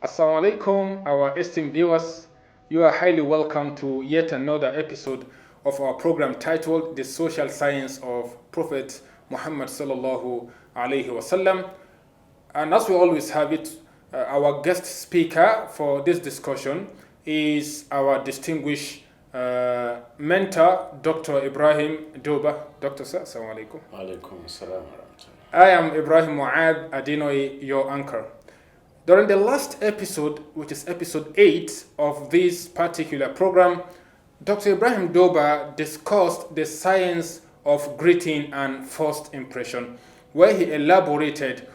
Assalamu alaikum, our esteemed viewers. You are highly welcome to yet another episode of our program titled The Social Science of Prophet Muhammad sallallahu alaihi wasallam. And as we always have it, our guest speaker for this discussion is our distinguished mentor, Dr. Ibraheem Dooba. Dr. Sir, assalamu alaikum. Alaikum assalam wa rahmatullah. I am Ibrahim Muad Adinoy, your anchor. During the last episode, which is episode 8 of this particular program, Dr. Ibraheem Dooba discussed the science of greeting and first impression, where he elaborated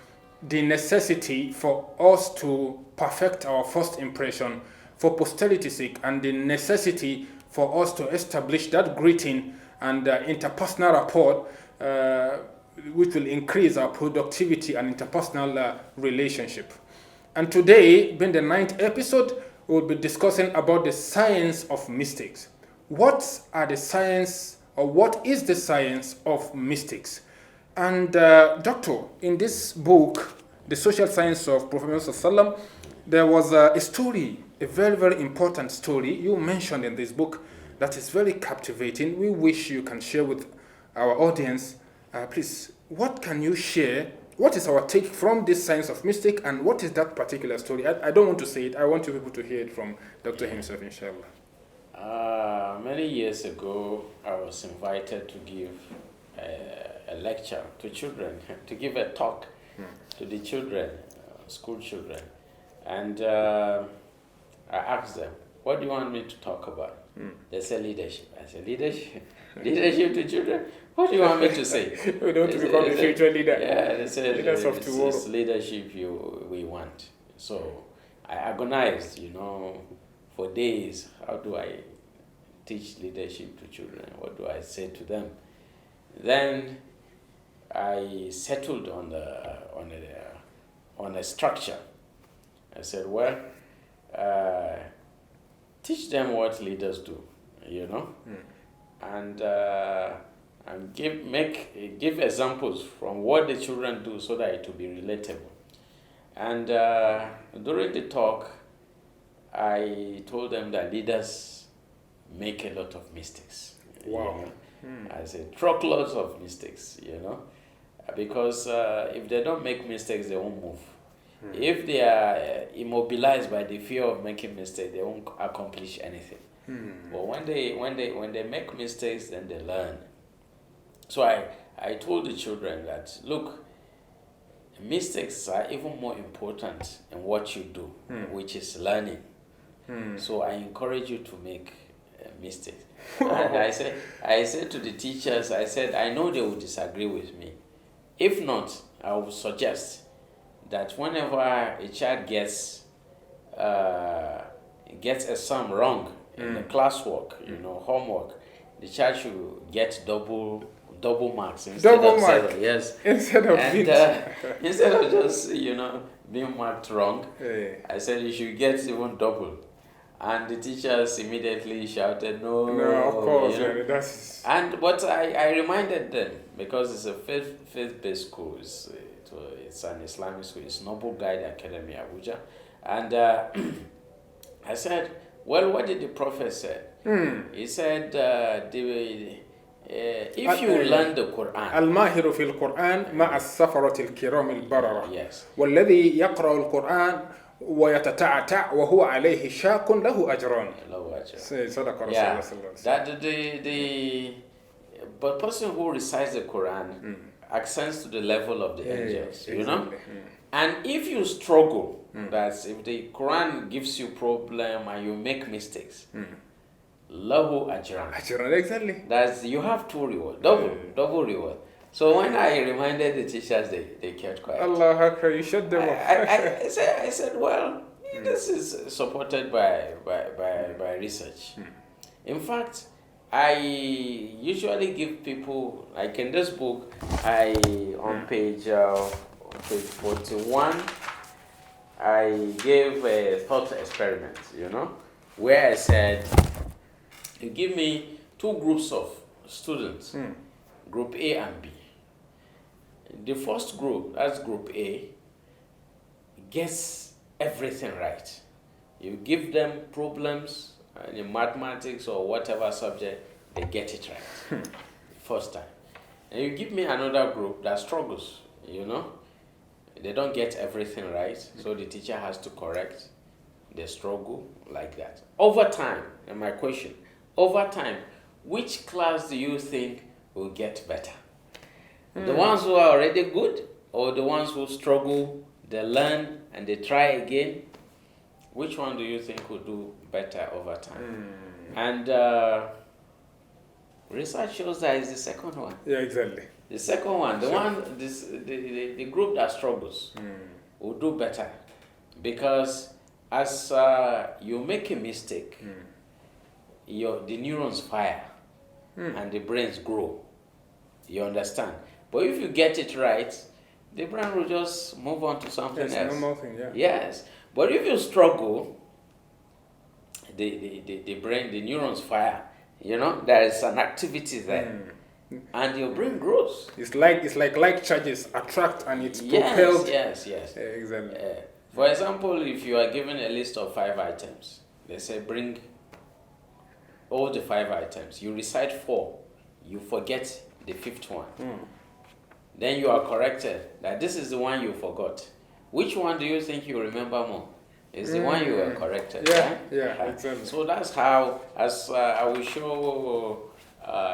the necessity for us to perfect our first impression for posterity's sake, and the necessity for us to establish that greeting and interpersonal rapport, which will increase our productivity and interpersonal relationship. And today, being the 9th episode, we'll be discussing about the science of mistakes. What are the science, or what is the science of mistakes? And doctor, in this book, The Social Science of Prophet Muhammad, there was a story, a very, very important story you mentioned in this book that is very captivating. We wish you can share with our audience. Please, what can you share? What is our take from this science of mistake, and what is that particular story? I don't want to say it. I want you people to hear it from Dr. himself, inshallah. Many years ago, I was invited to give a lecture to children, to give a talk to the children, school children. And I asked them, what do you want me to talk about? They said leadership. I said, leadership? Leadership to children? What do you want me to say? We don't want to become a future leader. Yeah, they said leaders of tomorrow. It's leadership we want. So I agonized, for days. How do I teach leadership to children? What do I say to them? Then I settled on a structure. I said, well, teach them what leaders do, and give examples from what the children do so that it will be relatable. And during the talk, I told them that leaders make a lot of mistakes. Wow. I said truckloads of mistakes, because if they don't make mistakes, they won't move. If they are immobilized by the fear of making mistakes, they won't accomplish anything. But when they make mistakes, then they learn. So I told the children that, look, mistakes are even more important in what you do, which is learning. So I encourage you to make mistakes. And I said to the teachers, I said, I know they will disagree with me. If not, I will suggest that whenever a child gets a sum wrong in the classwork, homework, the child should get double marks instead of zero. Yes. Instead of instead of just being marked wrong, I said you should get even double. And the teachers immediately shouted, no, of course. But I reminded them, because it's a faith-based school, it's an Islamic school, it's Noble Guide Academy, Abuja. And I said, well, what did the Prophet say? He said, if you learn the Quran. الماهر في القرآن مع السفرة الكرام البررة. Yes. والذي يقرأ القرآن ويتتعتع وهو عليه شاق له أجران. صدق رسول الله صلى الله عليه وسلم. That the person who recites the Quran ascends to the level of the angels, exactly. And if you struggle, that's if the Quran gives you problem and you make mistakes, lahu ajran. Ajran, exactly. That's, you have two reward, double reward. So when I reminded the teachers, they kept quiet. Allah Akbar, you shut them up. I said, well, this is supported by research. In fact, I usually give people, like in this book, on page 41, I gave a thought experiment, where I said, you give me two groups of students, group A and B. The first group, that's group A, gets everything right. You give them problems in mathematics or whatever subject, they get it right first time. And you give me another group that struggles, they don't get everything right, so the teacher has to correct. They struggle like that. Over time, and my question, over time, which class do you think will get better? The ones who are already good, or the ones who struggle, they learn and they try again? Which one do you think will do better over time? And research shows that is the second one. Yeah, exactly. The second one, the group that struggles will do better, because as you make a mistake, the neurons fire and the brains grow. You understand? But if you get it right, the brain will just move on to something else. Normal thing, yeah. Yes. But if you struggle, the brain, the neurons fire. There is an activity there. And your brain grows. It's like charges attract and it's propelled. Yes. Exactly. For example, if you are given a list of 5 items, they say bring all the 5 items. You recite 4, you forget the 5th one. Then you are corrected that this is the one you forgot. Which one do you think you remember more? It's the one you were corrected. Yeah, right? yeah, exactly. So that's how, as I will show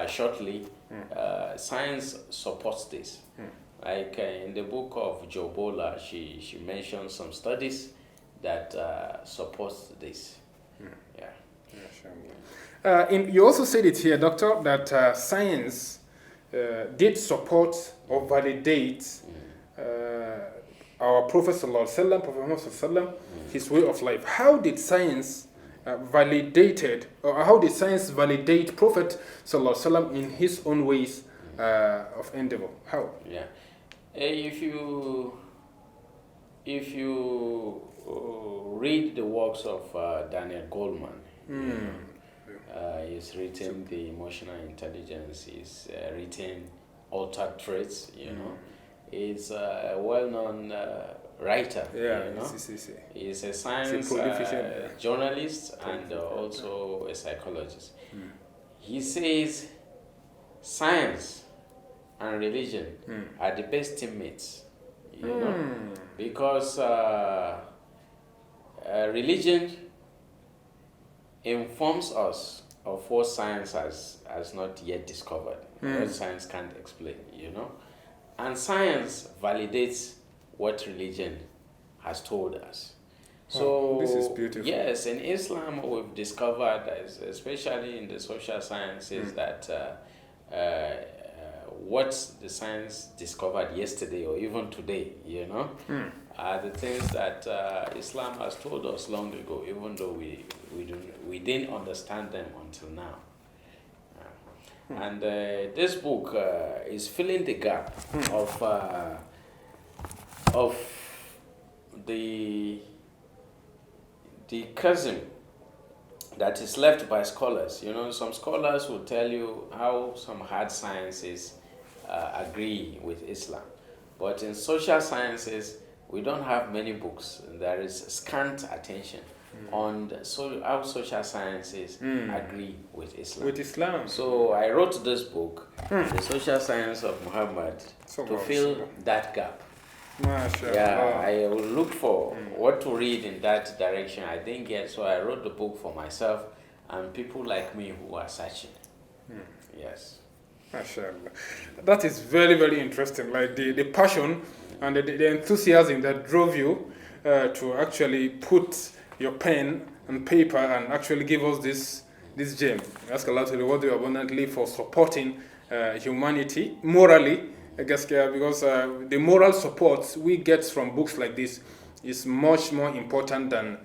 shortly, science supports this. Like in the book of Jobola, she mentions some studies that supports this. Yeah. You also said it here, Doctor, that science did support or validate our Prophet Sallallahu his way of life. How did science validate Prophet Sallallahu in his own ways of endeavor? How? Yeah. If you read the works of Daniel Goleman, he's written The Emotional Intelligence, he's written Altered Traits, He's a well-known writer, He's a science journalist and also a psychologist. He says science and religion are the best teammates, because religion informs us of what science has not yet discovered, what science can't explain, and science validates what religion has told us. So this is beautiful. Yes, in Islam we've discovered, especially in the social sciences, that what the science discovered yesterday or even today, are the things that Islam has told us long ago, even though we didn't understand them until now. And this book is filling the gap of the chasm that is left by scholars. Some scholars will tell you how some hard sciences agree with Islam, but in social sciences we don't have many books. There is scant attention on how social sciences agree with Islam. So I wrote this book, The Social Science of Muhammad, to fill that gap. I will look for what to read in that direction. I didn't get, so I wrote the book for myself and people like me who are searching. Yes. MashaAllah. That is very, very interesting. Like the passion and the enthusiasm that drove you to actually put your pen and paper and actually give us this gem. I ask Allah to reward you abundantly for supporting humanity morally, I guess, because the moral support we get from books like this is much more important than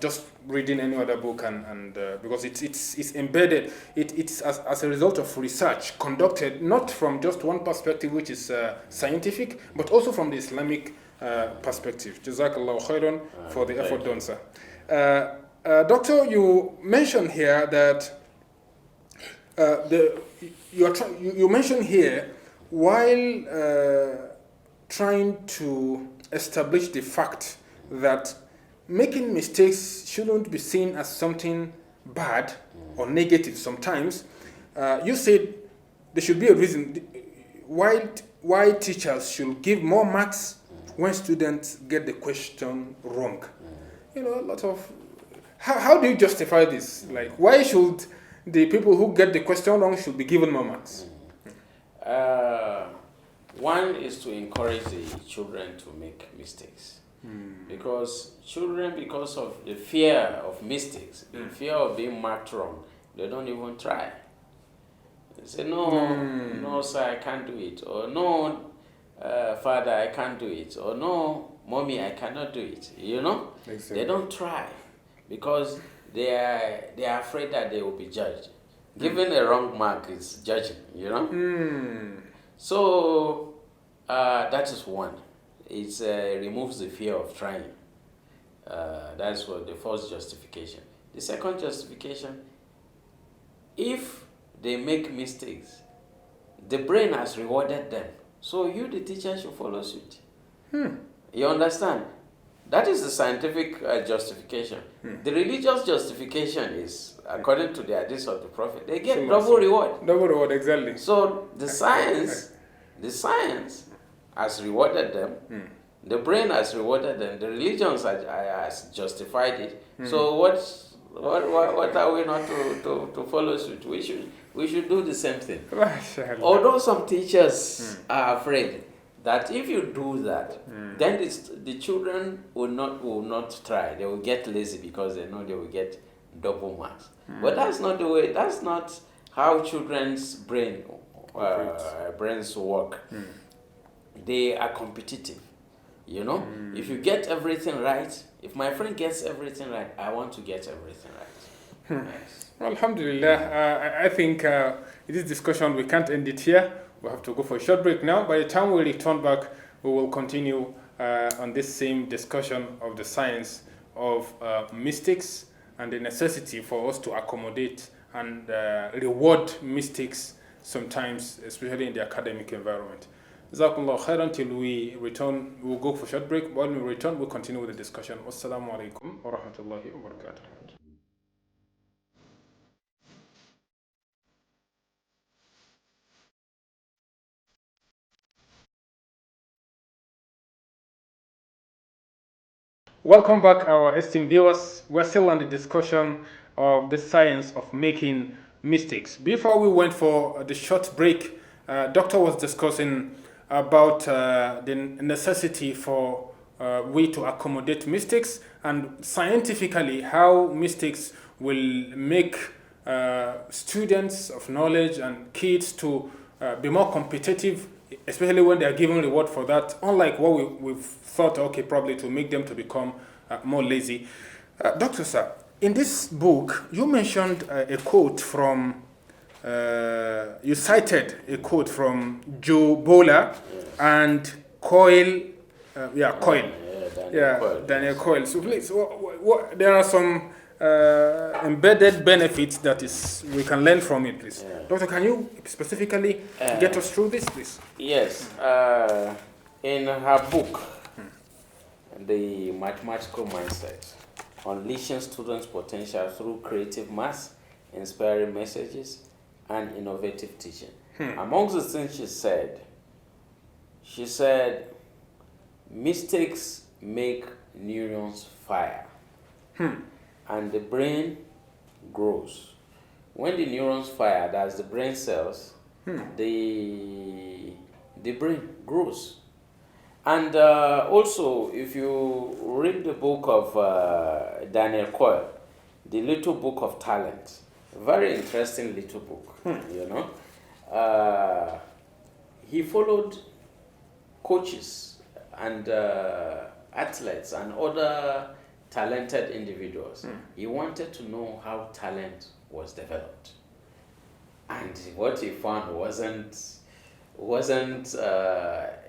just reading any other book, and because it's embedded, it's as a result of research conducted not from just one perspective, which is scientific, but also from the Islamic perspective. Jazakallah khairan for the effort done, sir. Doctor, you mentioned here that you mentioned here while trying to establish the fact that making mistakes shouldn't be seen as something bad or negative sometimes. You said there should be a reason why teachers should give more marks when students get the question wrong. You know, a lot of how do you justify this? Like, why should the people who get the question wrong should be given more marks? One is to encourage the children to make mistakes. Because children, because of the fear of mistakes, the fear of being marked wrong, they don't even try. They say, no, sir, I can't do it. Or no, father, I can't do it. Or no, mommy, I cannot do it. You know? Exactly. They don't try because they are afraid that they will be judged. Giving a wrong mark is judging, you know? So that is one. It removes the fear of trying. That's what the first justification. The second justification, if they make mistakes, the brain has rewarded them. So you, the teacher, should follow suit. You understand? That is the scientific justification. The religious justification is, according to the hadith of the Prophet, they get double reward. Double reward, exactly. So the science has rewarded them. The brain has rewarded them. The religions has justified it. So what are we not to follow suit? We should do the same thing. Although some teachers are afraid that if you do that, then the children will not try. They will get lazy because they know they will get double marks. But that's not the way. That's not how children's brains work. They are competitive. You know, if you get everything right, if my friend gets everything right, I want to get everything right. Yes. Well, alhamdulillah, I think in this discussion we can't end it here. We have to go for a short break now. By the time we return back, we will continue on this same discussion of the science of mistakes and the necessity for us to accommodate and reward mistakes sometimes, especially in the academic environment. Jazakumullah khair. Until we return, we'll go for a short break. When we return, we'll continue with the discussion. Wassalamu alaikum wa rahmatullahi wa barakatuh. Welcome back, our esteemed viewers. We're still on the discussion of the science of making mistakes. Before we went for the short break, Doctor was discussing about the necessity for we to accommodate mistakes and scientifically how mistakes will make students of knowledge and kids to be more competitive, especially when they are given reward for that, unlike what we've thought, okay, probably to make them to become more lazy. Dr. Sir, in this book, you mentioned a quote from, you cited a quote from Joe Bowler and Coyle, Daniel Coyle. So please, there are some embedded benefits that is we can learn from it, please. Doctor, can you specifically get us through this, please? Yes. In her book, The Mathematical Mindset, Unleashing Students' Potential Through Creative Maths, Inspiring Messages, and Innovative Teaching. Amongst the things she said, mistakes make neurons fire. And the brain grows. When the neurons fire, that's the brain cells, the brain grows. And also, if you read the book of Daniel Coyle, The Little Book of Talent, very interesting little book, you know. He followed coaches and athletes and other talented individuals. He wanted to know how talent was developed. And what he found wasn't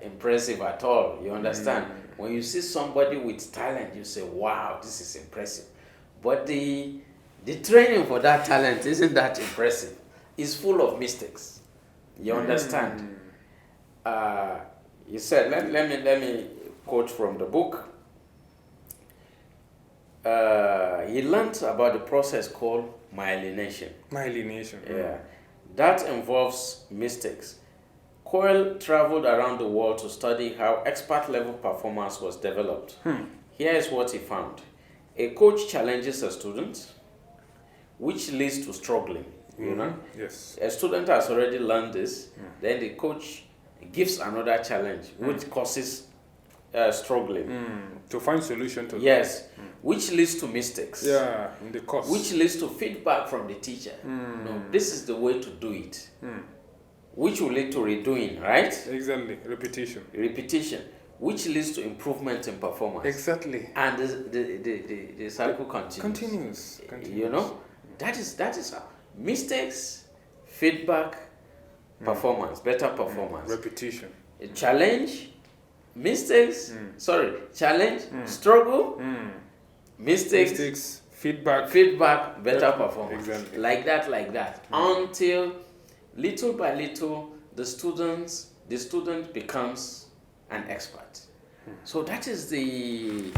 impressive at all. You understand? When you see somebody with talent, you say, wow, this is impressive. But the training for that talent isn't that impressive. It's full of mistakes. You understand? He said, let me quote from the book. he learned about the process called myelination. Myelination. Yeah, that involves mistakes. Coyle traveled around the world to study how expert level performance was developed. Here is what he found. A coach challenges a student, which leads to struggling. You know, Yes. a student has already learned this, then the coach gives another challenge, which causes struggling. To find solution to Yes, which leads to mistakes. Yeah, in the course. Which leads to feedback from the teacher. No, this is the way to do it. Which will lead to redoing, right? Exactly. Repetition. Repetition, which leads to improvement in performance. Exactly. And the cycle continues. Continues. You know, that is how mistakes, feedback, performance, better performance. Repetition. A challenge, mistakes, challenge, struggle, mistakes, feedback, better performance. Exactly. Like that. Until little by little the student becomes an expert. So that is the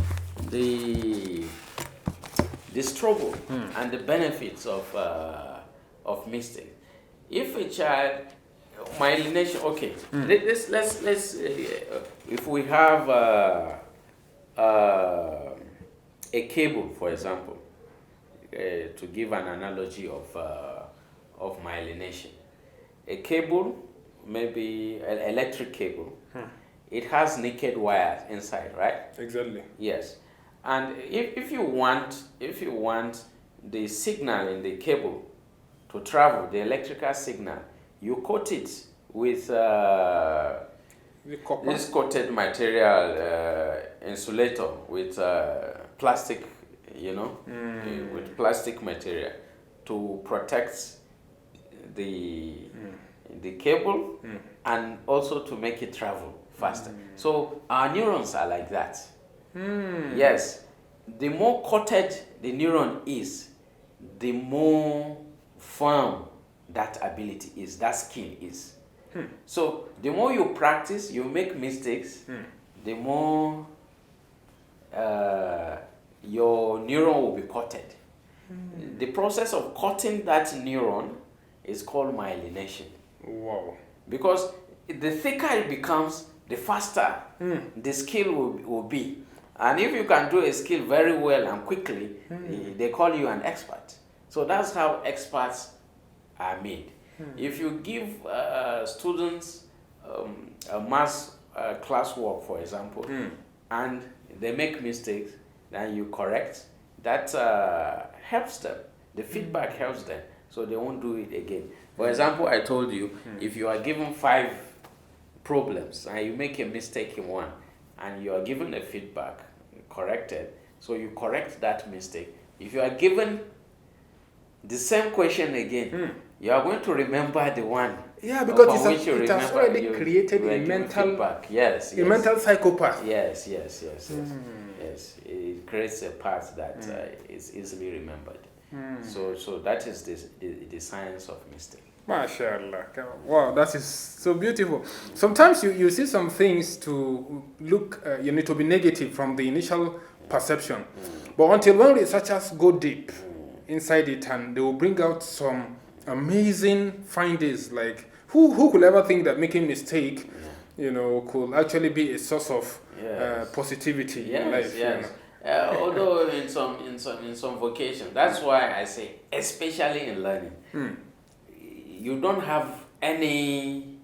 struggle and the benefits of mistake. If a child myelination, okay, let's if we have a cable, for example, to give an analogy of myelination, a cable, maybe an electric cable, it has naked wires inside, right? Exactly. Yes, and if you want the signal in the cable to travel, the electrical signal, you coat it with this coated material, insulator with plastic, with plastic material to protect the cable and also to make it travel faster. So our neurons are like that. Yes, the more coated the neuron is, the more firm that ability is, that skill is. So the more you practice, you make mistakes, the more your neuron will be coated. The process of coating that neuron is called myelination. Wow. Because the thicker it becomes, the faster the skill will be. And if you can do a skill very well and quickly, they call you an expert. So that's how experts are made. If you give students a math classwork, for example, and they make mistakes, then you correct, that helps them. The feedback helps them, so they won't do it again. For example, I told you, if you are given 5 problems and you make a mistake in one, and you are given a feedback, corrected, so you correct that mistake. If you are given the same question again, you are going to remember the one. Yeah, because it has already created a mental feedback. Yes, a mental psychopath. Yes. Yes, it creates a path that is easily remembered. So that is the science of mistake. MashaAllah. Wow, that is so beautiful. Sometimes you see some things to look, you need to be negative from the initial perception. But until when researchers go deep inside it and they will bring out some amazing findings, like who could ever think that making mistake, could actually be a source of positivity in life. Yes. Although in some vocation, that's why I say, especially in learning, you don't have any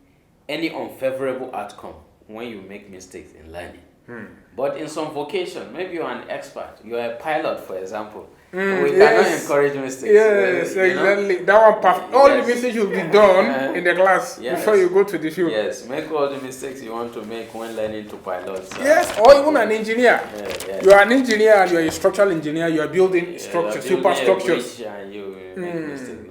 unfavorable outcome when you make mistakes in learning. But in some vocation, maybe you're an expert, you're a pilot, for example. We cannot encourage mistakes. Yes, exactly. That one perfect. All the mistakes will be done in the class before you go to the field. Yes, make all the mistakes you want to make when learning to pilot. Yes, or even an engineer. You are an engineer and you are a structural engineer. You are building structures, superstructures. And you make mistakes.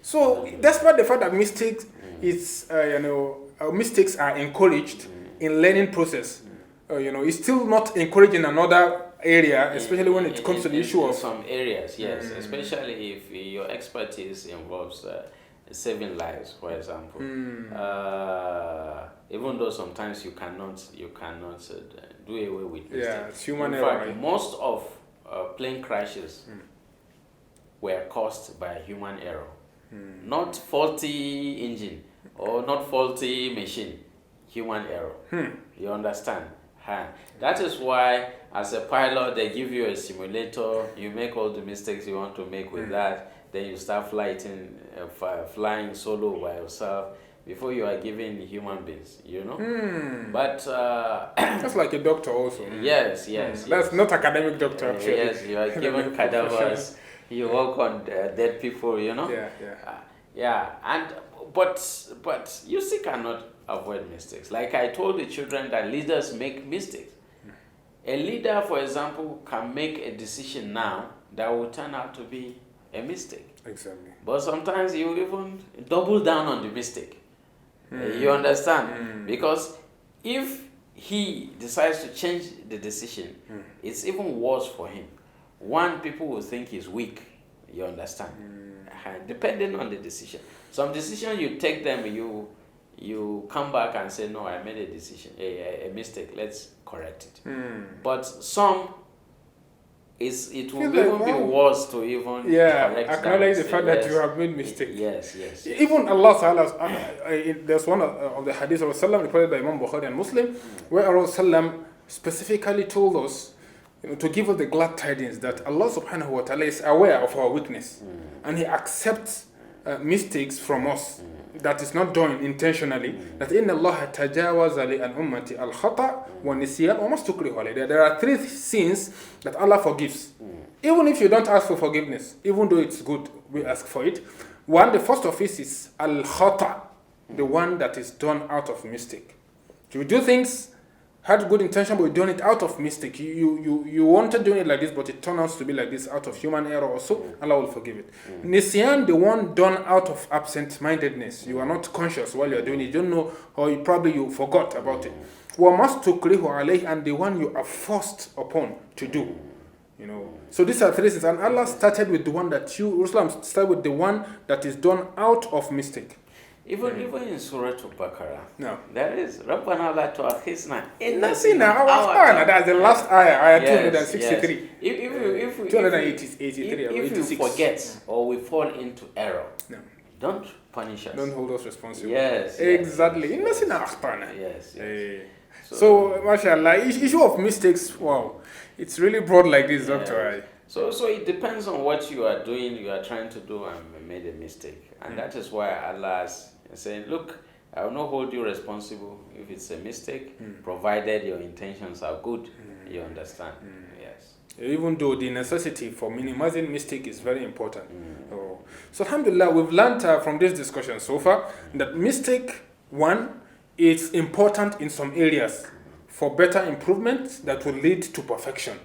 So, despite the fact that mistakes mistakes are encouraged in learning process, it's still not encouraged in another area, especially when it comes to the issue of some areas. Yes, especially if your expertise involves saving lives, for example. Even though sometimes you cannot do away with mistakes. It's human in error. fact, most of plane crashes were caused by human error, not faulty engine or not faulty machine, human error. You understand? That is why, as a pilot, they give you a simulator. You make all the mistakes you want to make with that. Then you start flying solo by yourself before you are given human beings. You know. But that's like a doctor also. Yes. That's not academic doctor. Actually. Yes, you are given cadavers. You work on dead people. You know. Yeah. And but you still cannot avoid mistakes. Like I told the children that leaders make mistakes. A leader, for example, can make a decision now that will turn out to be a mistake. Exactly. But sometimes you even double down on the mistake. You understand? Because if he decides to change the decision, it's even worse for him. One, people will think he's weak. You understand? Depending on the decision. Some decision you take them, you come back and say, no, I made a decision, a mistake, let's correct it. But some, it will even be worse to even correct acknowledge the fact that you have made mistakes. Yes. Even Allah Ta'ala, there's one of the hadith of Rasulullah reported by Imam Bukhari and Muslim, where Rasulullah specifically told us, to give us the glad tidings that Allah Subhanahu wa Ta'ala is aware of our weakness and He accepts mistakes from us that is not done intentionally. That inna Allah tajawaza li an ummati al khata wa nisyan wa mastukrihu alayhi. There are 3 sins that Allah forgives, even if you don't ask for forgiveness, even though it's good we ask for it. One, the first of it is al khata, the one that is done out of mistake. You do things, had good intention, but you done it out of mistake. You wanted doing it like this, but it turned out to be like this out of human error also. Allah will forgive it. Nisyan, the one done out of absent-mindedness. You are not conscious while you are doing it. You don't know, or you forgot about it. وَمَسْتُكْرِهُ عَلَيْهِ, and the one you are forced upon to do. You know. So these are 3 things. And Allah started with the one that Rasulullah started with the one that is done out of mistake. Even in Surah Al-Baqarah, No. there is Rabbana la tu'akhizna in Nasina, that's the last ayah 263. If we 283. If you forget or we fall into error, No. don't punish us. Don't hold us responsible. Yes. Exactly. Nasina akhtana. Yes. So, mashallah, issue of mistakes, wow, it's really broad like this, Doctor. So it depends on what you are doing, you are trying to do, and made a mistake. And that is why Allah is saying, look, I will not hold you responsible if it's a mistake, provided your intentions are good. You understand? Yes. Even though the necessity for minimizing mistake is very important. So alhamdulillah, we've learned from this discussion so far that mistake, one, is important in some areas for better improvement that will lead to perfection.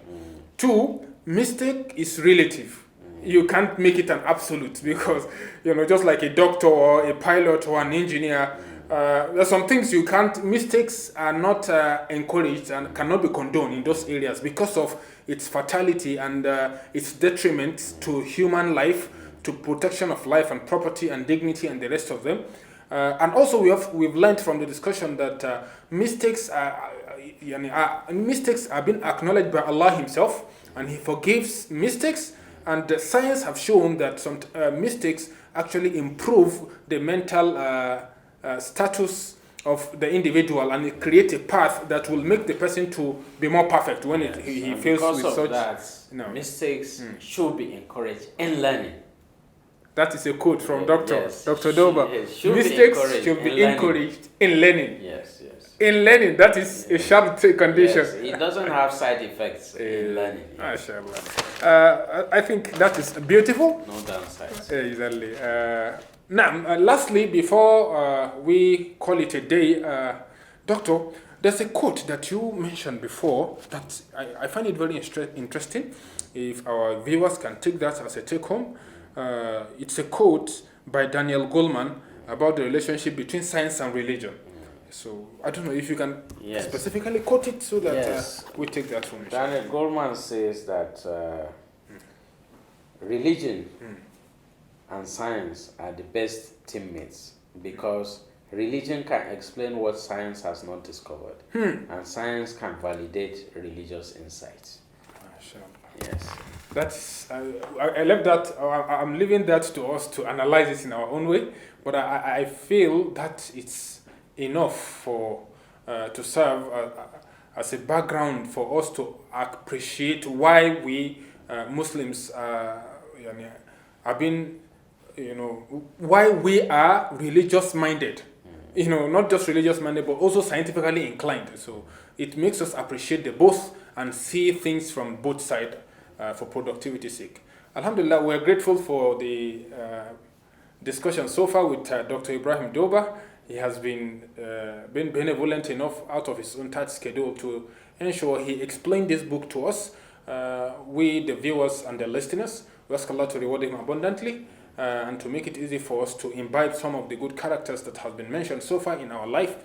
Two, mistake is relative. You can't make it an absolute because, just like a doctor or a pilot or an engineer, there's some things you can't, mistakes are not encouraged and cannot be condoned in those areas because of its fatality and its detriment to human life, to protection of life and property and dignity and the rest of them. And also we've learned from the discussion that mistakes are being acknowledged by Allah Himself, and He forgives mistakes, and science have shown that some mistakes actually improve the mental status of the individual, and it creates a path that will make the person to be more perfect when he fails with such. That, mistakes should be encouraged in learning. That is a quote from Dr. Dooba. Mistakes should be encouraged in learning. Yes. In learning, that is a sharp condition. Yes, it doesn't have side effects in learning. MashaAllah. I think that is beautiful. No downsides. Exactly. Now, lastly, before we call it a day, Doctor, there's a quote that you mentioned before that I find it very interesting. If our viewers can take that as a take-home, it's a quote by Daniel Goleman about the relationship between science and religion. So I don't know if you can specifically quote it so that we take that from Daniel Goleman says that religion and science are the best teammates because religion can explain what science has not discovered, and science can validate religious insights. Yes. That's I left that. I'm leaving that to us to analyze it in our own way. But I feel that it's enough for to serve as a background for us to appreciate why we Muslims yani, have been, why we are religious minded. Not just religious minded, but also scientifically inclined. So it makes us appreciate the both and see things from both sides for productivity's sake. Alhamdulillah, we're grateful for the discussion so far with Dr. Ibraheem Dooba. He has been benevolent enough out of his own tight schedule to ensure he explained this book to us, we, the viewers and the listeners. We ask Allah to reward him abundantly and to make it easy for us to imbibe some of the good characters that have been mentioned so far in our life.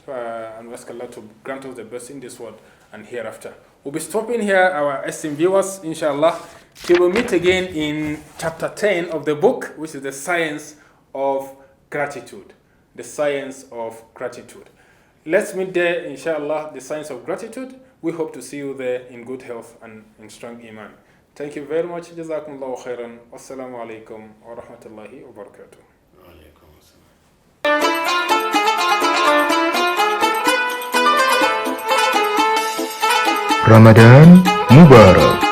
And we ask Allah to grant us the best in this world and hereafter. We'll be stopping here, our esteemed viewers, inshallah. We will meet again in chapter 10 of the book, which is the science of gratitude. The science of gratitude. Let's meet there, inshallah, the science of gratitude. We hope to see you there in good health and in strong iman. Thank you very much. Jazakumullahu khairan. Wassalamu alaikum wa rahmatullahi wa barakatuh. Ramadan Mubarak.